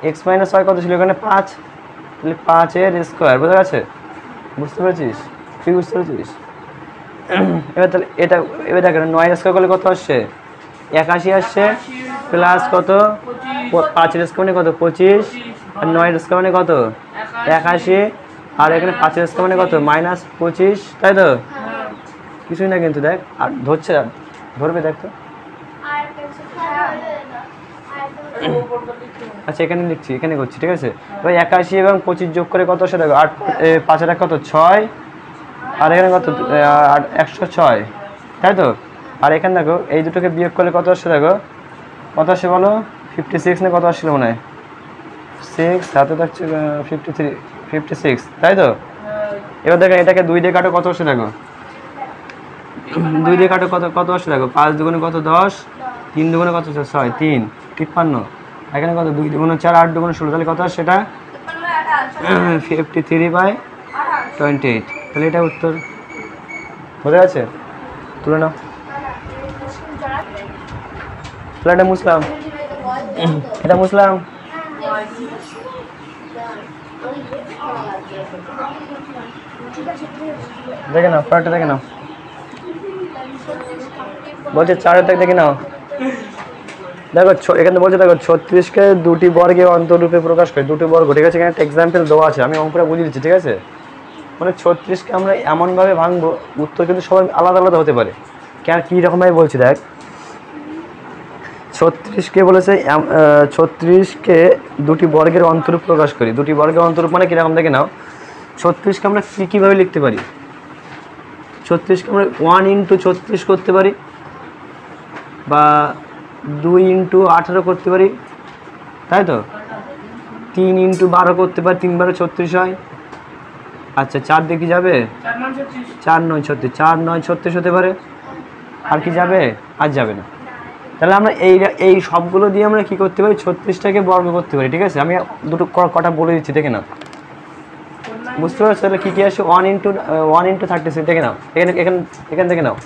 Speaker 1: এক্স মাইনাস ওয়াই কত ছিল এখানে? 5, তাহলে 5 এর স্কোয়ার, বোঝা গেছে? বুঝতে পেরেছিস? তুই বুঝতে পেরেছিস? এবার তাহলে এটা এবার দেখেন 9 স্কোয়ার করলে কত আসছে? 81 আসছে, প্লাস কত 5 এর স্কোয়ার মানে কত? 25, আর 9 এর স্কোয়ার মানে কত? 81, আর এখানে 5 এর স্কোয়ার মানে কত? -25, তাই তো? কিছুই না কিন্তু, দেখ আর ধরছে, ধরবে দেখ তো। আচ্ছা এখানে লিখছি, এখানে করছি, ঠিক আছে? এবার 81 এবং 25 যোগ করে কত আসে দেখো? 8 5 এর কত? 6, আর এখানে কত? 106, তাই তো? আর এখানে দেখো এই দুটোকে বিয়োগ করলে কত আসছে দেখো? কত আসে বলো? 56 না কত আসছিল মনে হয়? 6 সাথে থাকছে 56, তাই তো? এবার দেখো এটাকে 2 দিয়ে কাটো, কত আসে দেখো? 2 দিয়ে কাটো কত আসে দেখো? 5 দুগুণে কত? 10, 3 দুগুণে কত? 6, 3 53, এখানে কত? 2 দুগুণে 4, 8 দুগুণে 16, তাহলে কত আসে এটা? 53/28, তাহলে এটা উত্তর, বোঝা আছে? তুলে নাও। তাহলে এটা মুসলাম, এটা মুসলাম। দেখে নাও পরেরটা, দেখে নাও, বলছে 4 দেখে নাও। দেখো এখানে বলছে দেখো 36কে দুটি বর্গে অন্তরূপে প্রকাশ করে, দুটি বর্গ, ঠিক আছে? এখানে একটা এক্সাম্পল দেওয়া আছে, আমি অঙ্কটা বুঝিয়ে দিচ্ছি, ঠিক আছে? মানে 36কে আমরা এমনভাবে ভাঙবো, উত্তর কিন্তু সবাই আলাদা আলাদা হতে পারে। কেন কী রকমভাবে বলছি দেখ, 36কে বলেছে 36কে দুটি বর্গের অন্তরূপ প্রকাশ করি। দুটি বর্গের অন্তরূপ মানে কীরকম দেখে নাও, 36কে আমরা কীভাবে লিখতে পারি? 36কে আমরা 1 ইন্টু 36 করতে পারি, বা 2 ইন্টু 18 করতে পারি, তাই তো? 3 ইন্টু 12 করতে পারি, 3 12 36 হয়। আচ্ছা 4 দিয়ে কি যাবে? 4 9 36, 4 9 36 হতে পারে। আর কি যাবে? আর যাবে না। তাহলে আমরা এই সবগুলো দিয়ে আমরা কি করতে পারি? 36টাকে বর্গ করতে পারি, ঠিক আছে? আমি দুটো কটা বলে দিচ্ছি, দেখে নাও, বুঝতে পারছো? তাহলে কী কী আসে? 1 ইন্টু 36 দেখে নাও, এখান থেকে নাও,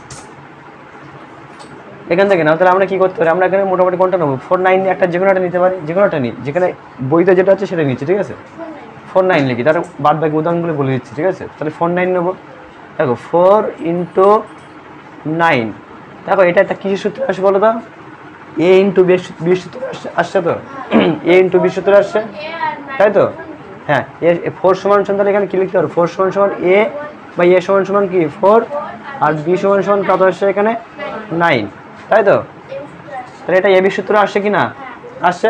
Speaker 1: এখান থেকে নাও। তাহলে আমরা কী করতে পারি? আমরা এখানে মোটামুটি কোনটা নেবো? 4 9 একটা যে কোনো একটা নিতে পারি, যে কোনো একটা নিই, যেখানে বইতে যেটা আছে সেটা নিচ্ছি, ঠিক আছে? 4 9 লিখি, তার বাদ বাকি উদাহরণগুলো বলে দিচ্ছি, ঠিক আছে? তাহলে 4 9 নেবো। দেখো 4 ইন্টু 9, দেখো এটা একটা কিসের সূত্রে আসে বলো তো? এ ইন্টু 20 সূত্রে আসছে তো? এ ইন্টু 20 সূত্রে আসছে, তাই তো? হ্যাঁ, এ 4 সমান তাহলে এখানে কী লিখতে পারো? 4 সমান এ, বা এ সমান কি 4, আর বি সমান কত আসছে এখানে? 9, তাই তো? তাহলে এটা এবি সূত্র আসছে কি না? আসছে।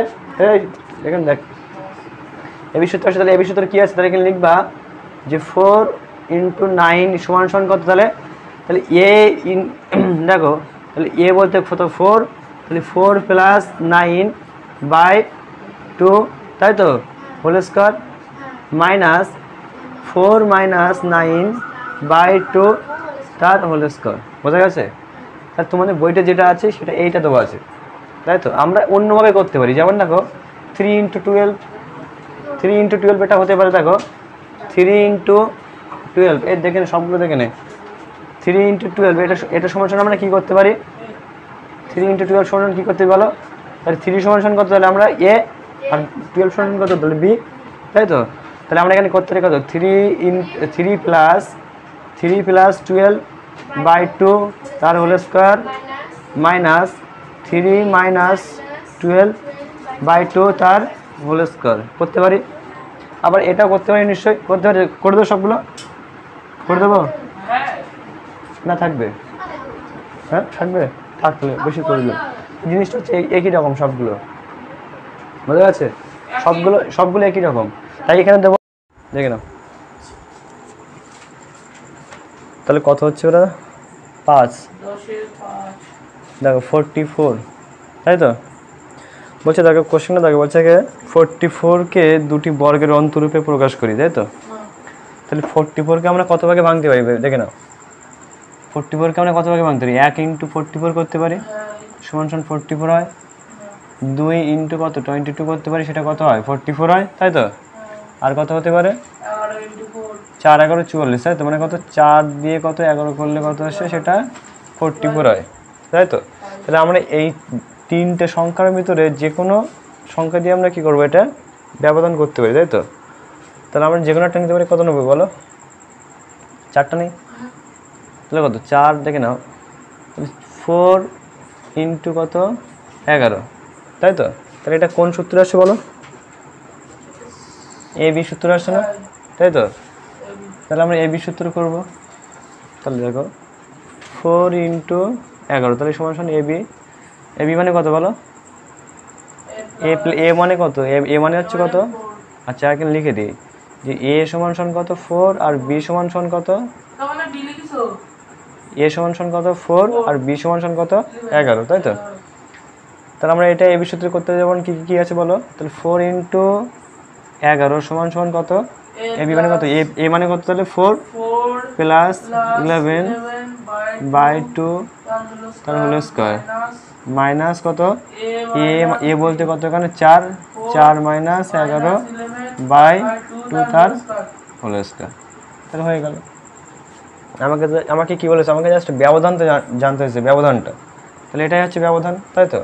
Speaker 1: এখানে দেখ এবি সূত্র আসছে, তাহলে এবি সূত্র কী আছে? তাহলে এখানে লিখবা যে 4 ইন্টু 9 সমান কত? তাহলে এ দেখো, তাহলে এ বলতে কত? 4, তাহলে 4 প্লাস 9 বাই 2, তাই তো? Whole square, minus 4 minus 9 by 2 তার হোল স্কোয়ার। বোঝা গেছে? তার তোমাদের বইটা যেটা আছে সেটা এইটা দেওয়া আছে, তাই তো? আমরা অন্যভাবে করতে পারি, যেমন দেখো 3 ইন্টু 12 এটা হতে পারে। দেখো 3 ইন্টু 12 এর দেখে সবগুলো দেখে নে, 3 ইন্টু 12 এটা সমান আমরা কী করতে পারি? 3 ইন্টু 12 সমান কী করতে বলো? তাহলে 3 সমান কত? তাহলে আমরা এ, আর 12 সমান কত? তাহলে বি, তাই তো? তাহলে আমরা এখানে করতে পারি কত? 3 প্লাস 12 বাই 2 তার whole square, minus 3 minus 12 by 2 তার হোল স্কোয়ার করতে পারি। আবার এটাও করতে পারি, নিশ্চয়ই করতে পারি। করে দেবো সবগুলো, করে দেবো না? থাকবে? হ্যাঁ থাকবে, থাকলে বেশি করে দেবো। জিনিসটা হচ্ছে একই রকম সবগুলো, বোঝা গেছে? সবগুলো একই রকম, তাই এখানে দেবো, দেখে নাও। তাহলে কত হচ্ছে ওরা? 5, দেখো 44, তাই তো? বলছে দেখো কোশ্চেনটা দেখো, বলছে 44কে দুটি বর্গের অন্তরূপে প্রকাশ করি, তাই তো? তাহলে 44কে আমরা কত ভাগে ভাঙতে পারি? দেখে নাও, 44কে আমরা কত ভাগে ভাঙতে পারি? 1 ইন্টু 44 করতে পারি, সমান 44 হয়। 2 ইন্টু কত? 22 করতে পারি, সেটা কত হয়? 44 হয়, তাই তো? আর কত হতে পারে? 4 11 44, তাই তো? মানে কত? 4 দিয়ে কত 11 করলে কত আসে? সেটা 44 হয়, তাই তো? তাহলে আমরা এই তিনটে সংখ্যার ভিতরে যে কোনো সংখ্যা দিয়ে আমরা কী করবো? এটা ব্যবধান করতে পারি, তাই তো? তাহলে আমরা যে কোনো একটা নিতে পারি, কত নেবো বলো? 4টা নেই, তাহলে কত? 4 দেখে নাও, 4 ইন্টু কত? 11, তাই তো? তাহলে এটা কোন সূত্রে আসছে বলো? এ বি সূত্র আসছে না, তাই তো? তাহলে আমরা এ বি সূত্র করবো। তাহলে দেখো 4 ইন্টু 11, তাহলে সমান এ বি মানে কত বলো? এ মানে কত? এ মানে হচ্ছে কত? আচ্ছা এখানে লিখে দিই যে এ সমান কত? 4, আর বি সমান কত? এ সমান কত? 4, আর বি সমান কত? 11, তাই তো? তাহলে আমরা এটা এ বি সূত্রে করতে যাবো, কি আছে বলো? তাহলে 4 ইন্টু 11 সমান কত? এ বি মানে কত? এ মানে কত? তাহলে 4 প্লাস 11 বাই 2 তার হোল স্কোয়ার, মাইনাস কত? এ বলতে কত এখানে? 4 মাইনাস 11 বাই 2 তার হোল স্কোয়ার। তাহলে হয়ে গেল। আমাকে কি বলেছে? আমাকে জাস্ট ব্যবধানটা জানতে হয়েছে, ব্যবধানটা। তাহলে এটাই হচ্ছে ব্যবধান, তাই তো?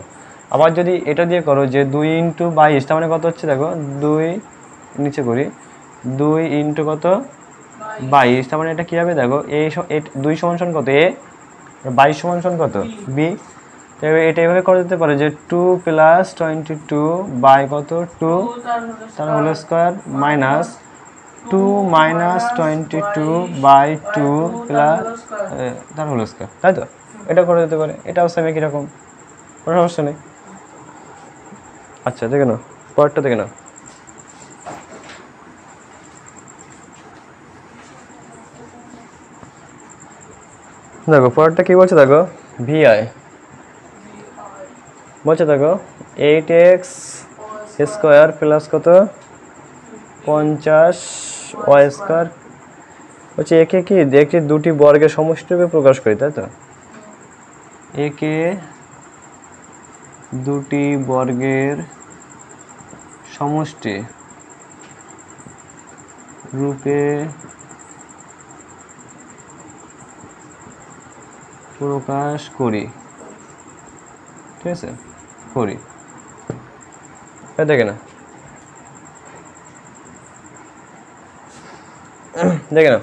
Speaker 1: আবার যদি এটা দিয়ে করো যে 2 ইন্টু 22, তার মানে কত হচ্ছে? দেখো 2 নিচে করি, 2 ইন্টু কত? 22, তার মানে এটা কী হবে? দেখো 2 সমান কত? এ, 22 সমান কত? বি। এটা এভাবে করা যেতে পারে যে 2 প্লাস 22 বাই কত 2 তার whole square minus 2 minus 22 by 2 plus তার হোল স্কোয়ার, তাই তো? এটা করা যেতে পারে, এটাও সেম একই রকম, কোনো সমস্যা নেই। আচ্ছা দেখে নাও পরেরটা, দেখে নাও। দেখো পরেরটা কি বলছে, দেখো ভিআই বলছে, দেখো 8x স্কোয়ার প্লাস কত 50 ওয়াই স্কোয়ার বলছে একে কি দেখি দুটি বর্গের সমষ্টিরূপে প্রকাশ করি, তাই তো? একে দুটি বর্গের সমষ্টি রূপে প্রকাশ করি, ঠিক আছে, করি। দেখে না, দেখে না,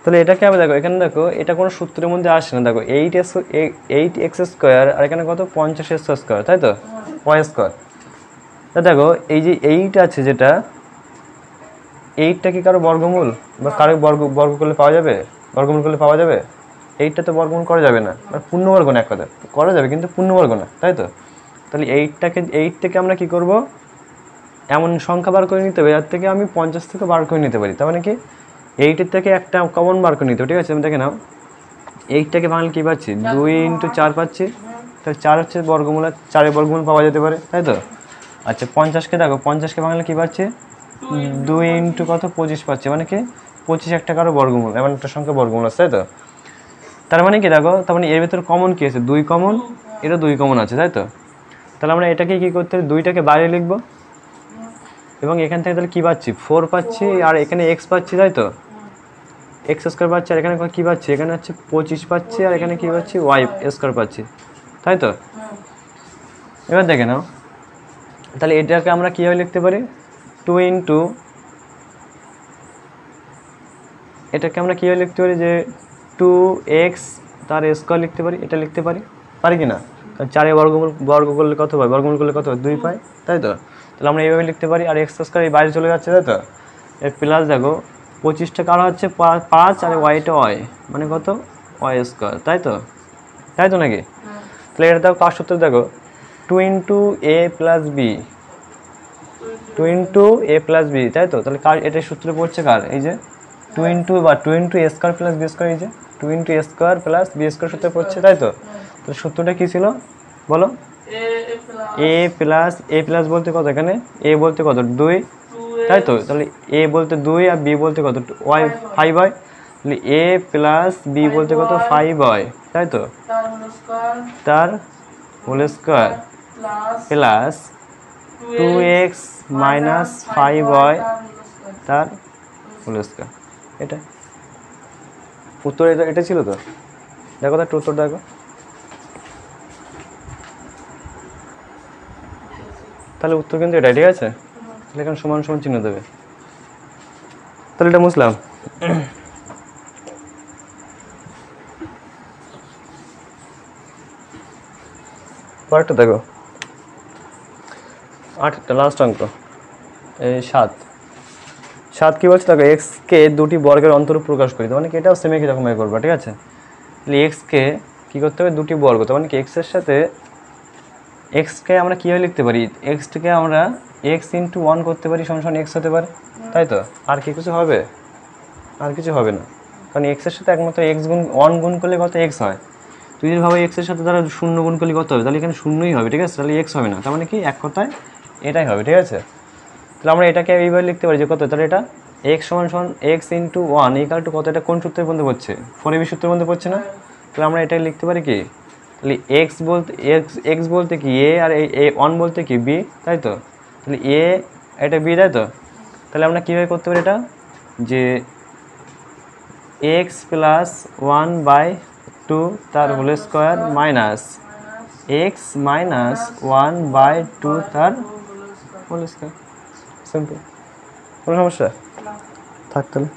Speaker 1: তাহলে এটা কি হবে? দেখো এখানে দেখো এটা কোনো সূত্রের মধ্যে আসে না। দেখো 8x স্কোয়ার আর এখানে কত 50x স্কোয়ার, তাই তো, ওয়াই স্কোয়ার। তা দেখো এই যে 8 আছে, যেটা 8টা কি কারো বর্গমূল বা কারো বর্গ করলে পাওয়া যাবে, বর্গমূল করলে পাওয়া যাবে? 8টা তো বর্গমূল করা যাবে না, মানে পূর্ণবর্গ না, এক কথা করা যাবে কিন্তু পূর্ণবর্গ না, তাই তো? তাহলে 8 থেকে আমরা কি করব, এমন সংখ্যা বার করে নিতে হবে যার থেকে আমি 50 থেকে বার করে নিতে পারি। তার মানে কি 8-এর থেকে একটা কমন বার করে নিতে হবে, ঠিক আছে? আমি দেখে নাও 8টাকে বাংলা কী পাচ্ছি, 2 × 4 পাচ্ছি, তাহলে 4 হচ্ছে বর্গমূল, 4-এর বর্গমূল পাওয়া যেতে পারে, তাই তো? আচ্ছা 50কে দেখো, 50কে বাংলা কী পাচ্ছে, 2 × কত 25 পাচ্ছে, মানে কি 25 একটা কারো বর্গমূল, এমন একটা সংখ্যা বর্গমূল আছে, তাই তো? তার মানে কি দেখো, তার মানে এর ভিতরে কমন কী আছে, 2 কমন, এটা 2 কমন আছে, তাই তো? তাহলে আমরা এটাকে কী করতে হবে, 2টাকে বাইরে লিখবো এবং এখান থেকে তাহলে কী পাচ্ছি, 4 পাচ্ছি আর এখানে x পাচ্ছি, তাই তো? এক্স স্কোয়ার পাচ্ছি আর এখানে কী পাচ্ছি, এখানে হচ্ছে 25 পাচ্ছি আর এখানে কী পাচ্ছি, ওয়াই স্কোয়ার পাচ্ছি, তাই তো? এবার দেখে নাও, তাহলে এটাকে আমরা কীভাবে লিখতে পারি, 2 × এটাকে আমরা কীভাবে লিখতে পারি যে 2x তার স্কোয়ার লিখতে পারি, এটা লিখতে পারি, পারি কি না? কারণ 4-এর বর্গ করলে কত হয়, বর্গমূল করলে কত হয়, 2 পাই, তাই তো? তাহলে আমরা এইভাবে লিখতে পারি। আর এক্স স্কোয়ার এই বাইরে চলে যাচ্ছে, তাই তো? এর প্লাস দেখো 25টা কারো হচ্ছে 5 আর ওয়াইটা ওয়াই, মানে কত ওয়াই স্কোয়ার, তাই তো? তাই তো নাকি? তাহলে এটা দেখো কার সূত্র, দেখো 2 × a + b, 2 × a + b, তাই তো? তাহলে কার এটা সূত্র পড়ছে, কার? এই যে 2 × a² + b², এই যে 2 × a² + b² সূত্র পড়ছে, তাই তো? তাহলে সূত্রটা কি ছিল বলো, a প্লাস বলতে কত, এখানে a বলতে কত 2, তাই তো? তাহলে a বলতে 2 আর b বলতে কত y 5 হয়, তাহলে a প্লাস b বলতে কত 5 হয়, তাই তো? তার whole square plus 2x minus 5y তার হোল স্কোয়ার। এটা উত্তর, এটা ছিল তো, দেখো তার উত্তর দেখো। তাহলে উত্তর কিন্তু এটা, ঠিক আছে? তাহলে এখানে সমান সমান চিহ্ন দেবে, তাহলে এটা বুঝলাম। পরেরটা দেখো, 8টা লাস্ট অঙ্ক, এই 7 কি বলছে দেখো, এক্সকে দুটি বর্গের অন্তরূপ প্রকাশ করি, মানে কি এটাও সেম একই রকমের করবা, ঠিক আছে? তাহলে এক্সকে কী করতে হবে, দুটি বর্গ, তার মানে কি এক্সের সাথে এক্সকে আমরা কীভাবে লিখতে পারি, এক্সটাকে আমরা x × 1 করতে পারি, সমান x হতে পারে, তাই তো? আর কি কিছু হবে, আর কিছু হবে না, কারণ এক্সের সাথে একমাত্র x গুণ 1 গুণ করলে কত x হয়। তুই যদি ভাবে এক্সের সাথে তারা 0 গুণ করলে কত হবে, তাহলে এখানে 0ই হবে, ঠিক আছে? তাহলে x হবে না, তার মানে কি এক কথায় এটাই হবে, ঠিক আছে? তাহলে আমরা এটাকে এইভাবে লিখতে পারি যে কত, তাহলে এটা x = x × 1 = কত, এটা কোন সূত্রের মধ্যে পড়ছে, 4ab সূত্রের মধ্যে পড়ছে না? তাহলে আমরা এটা লিখতে পারি কি, তাহলে x বলতে কি a আর এই 1 বলতে কি b, তাই তো? তাহলে a এটা b, তাই তো? তাহলে আমরা কীভাবে করতে পারি এটা, যে x + 1/2 তার হোল স্কোয়ার মাইনাস x - 1/2 তার হোল স্কোয়ার, সিম্পল, কোনো সমস্যা থাক তাহলে।